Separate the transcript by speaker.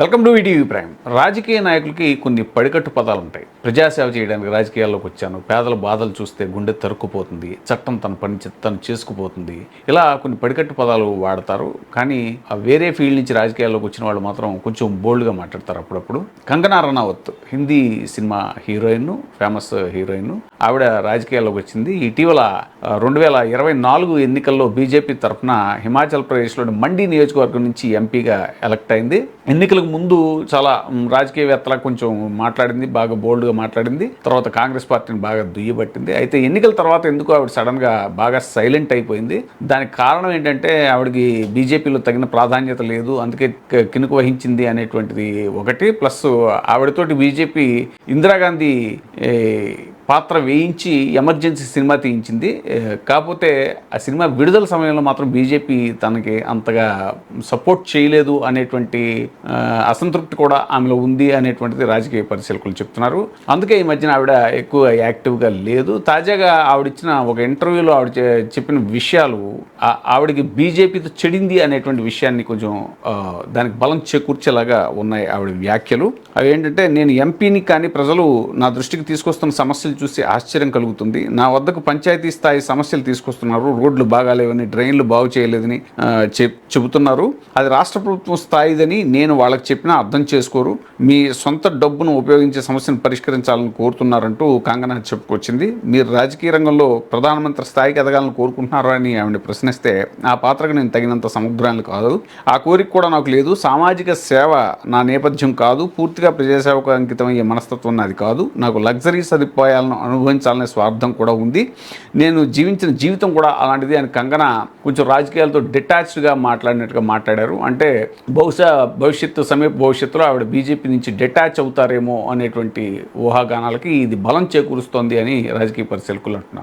Speaker 1: Welcome to ETV prime. రాజకీయ నాయకులకి కొన్ని పడికట్టు పదాలు ఉంటాయి. ప్రజాసేవ చేయడానికి రాజకీయాల్లోకి వచ్చాను, పేదల బాధలు చూస్తే గుండె తరుక్కుపోతుంది, చట్టం తన పని తను చేసుకుపోతుంది, ఇలా కొన్ని పడికట్టు పదాలు వాడతారు. కానీ వేరే ఫీల్డ్ నుంచి రాజకీయాల్లోకి వచ్చిన వాళ్ళు మాత్రం కొంచెం బోల్డ్గా మాట్లాడతారు అప్పుడప్పుడు. Kangana Ranaut Hindi cinema heroine, famous heroine. ఆవిడ రాజకీయాల్లోకి వచ్చింది ఇటీవల 2024 ఎన్నికల్లో బీజేపీ తరఫున హిమాచల్ ప్రదేశ్లోని మండి నియోజకవర్గం నుంచి ఎంపీగా ఎలక్ట్ అయింది. ఎన్నికలకు ముందు చాలా రాజకీయవేత్తలా కొంచెం మాట్లాడింది, బాగా బోల్డ్గా మాట్లాడింది. తర్వాత కాంగ్రెస్ పార్టీని బాగా దుయ్యబట్టింది. అయితే ఎన్నికల తర్వాత ఎందుకు ఆవిడ సడన్గా బాగా సైలెంట్ అయిపోయింది. దానికి కారణం ఏంటంటే ఆవిడకి బీజేపీలో తగిన ప్రాధాన్యత లేదు, అందుకే కినుక వహించింది అనేటువంటిది ఒకటి. ప్లస్ ఆవిడతోటి బీజేపీ ఇందిరాగాంధీ పాత్ర వేయించి ఎమర్జెన్సీ సినిమా తీయించింది. కాకపోతే ఆ సినిమా విడుదల సమయంలో మాత్రం బీజేపీ తనకి అంతగా సపోర్ట్ చేయలేదు అనేటువంటి అసంతృప్తి కూడా ఆమెలో ఉంది అనేటువంటిది రాజకీయ పరిశీలకులు చెప్తున్నారు. అందుకే ఈ మధ్యన ఆవిడ ఎక్కువ యాక్టివ్గా లేదు. తాజాగా ఆవిడిచ్చిన ఒక ఇంటర్వ్యూలో ఆవిడ చెప్పిన విషయాలు ఆవిడకి బీజేపీతో చెడింది అనేటువంటి విషయాన్ని కొంచెం దానికి బలం చేకూర్చేలాగా ఉన్నాయి ఆవిడ వ్యాఖ్యలు. అవి ఏంటంటే, నేను ఎంపీని కానీ ప్రజలు నా దృష్టికి తీసుకొస్తున్న సమస్యలు చూసి ఆశ్చర్యం కలుగుతుంది. నా వద్దకు పంచాయతీ స్థాయి సమస్యలు తీసుకొస్తున్నారు, రోడ్లు బాగాలేవని, డ్రైన్లు బాగు చేయలేదని చెబుతున్నారు. అది రాష్ట్ర ప్రభుత్వం స్థాయిదని నేను వాళ్ళకి చెప్పినా అర్థం చేసుకోరు. మీ సొంత డబ్బును ఉపయోగించే సమస్యను పరిష్కరించాలని కోరుతున్నారంటూ కంగనా చెప్పుకొచ్చింది. మీరు రాజకీయ రంగంలో ప్రధానమంత్రి స్థాయికి ఎదగాలని కోరుకుంటున్నారా అని ఆవిడ ప్రశ్నిస్తే, ఆ పాత్రకు నేను తగినంత సముద్రాన్ని కాదు, ఆ కోరిక కూడా నాకు లేదు. సామాజిక సేవ నా నేపథ్యం కాదు, పూర్తిగా ప్రజాసేవకు అంకితమయ్యే మనస్తత్వం నాది కాదు. నాకు లగ్జరీ సదుపాయాలను అనుభవించాలనే స్వార్థం కూడా ఉంది. నేను జీవించిన జీవితం కూడా అలాంటిది అని కంగనా కొంచెం రాజకీయాలతో డిటాచ్డ్గా మాట్లాడినట్టుగా మాట్లాడారు. అంటే బహుశా సమీప భవిష్యత్తులో ఆవిడ బీజేపీ నుంచి డిటాచ్ అవుతారేమో అనేటువంటి ఊహాగానాలకి ఇది బలం చేకూరుస్తోంది అని రాజకీయ పరిశీలకులు అంటున్నారు.